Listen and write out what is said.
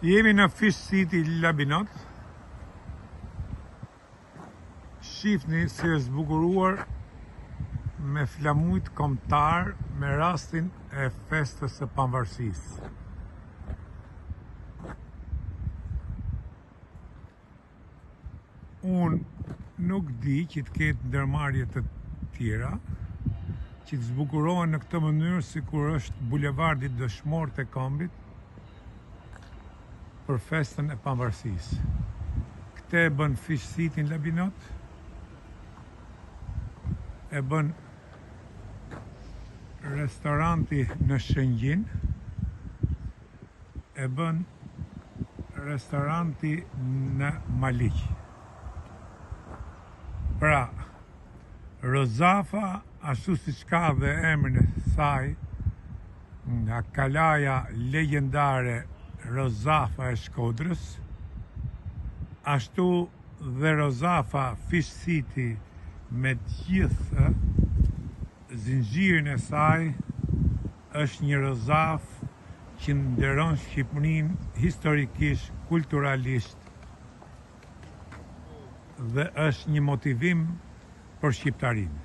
Jemi në Fish City Labinot. Shifni si është zbukuruar me flamujt kombëtar me rastin e festës së pavarësisë. Unë nuk di që të ketë ndërmarrje të tjera që të zbukurohen në këtë mënyrë sikur është bulevardi dëshmorët e kombit për festën e pavarësisë. Këtë e bën Fish City në Labinot, e bën restoranti në Shëngjin, e bën restoranti në Maliq. Pra, Rozafa, ashtu siç ka dhe emrin e saj, nga kalaja legjendare Rozafa e Shkodrës, ashtu dhe Rozafa Fish City me të gjithë zinxhirin e saj është një rozaf që nderon Shqipërinë historikisht, kulturalisht dhe është një motivim për shqiptarinë.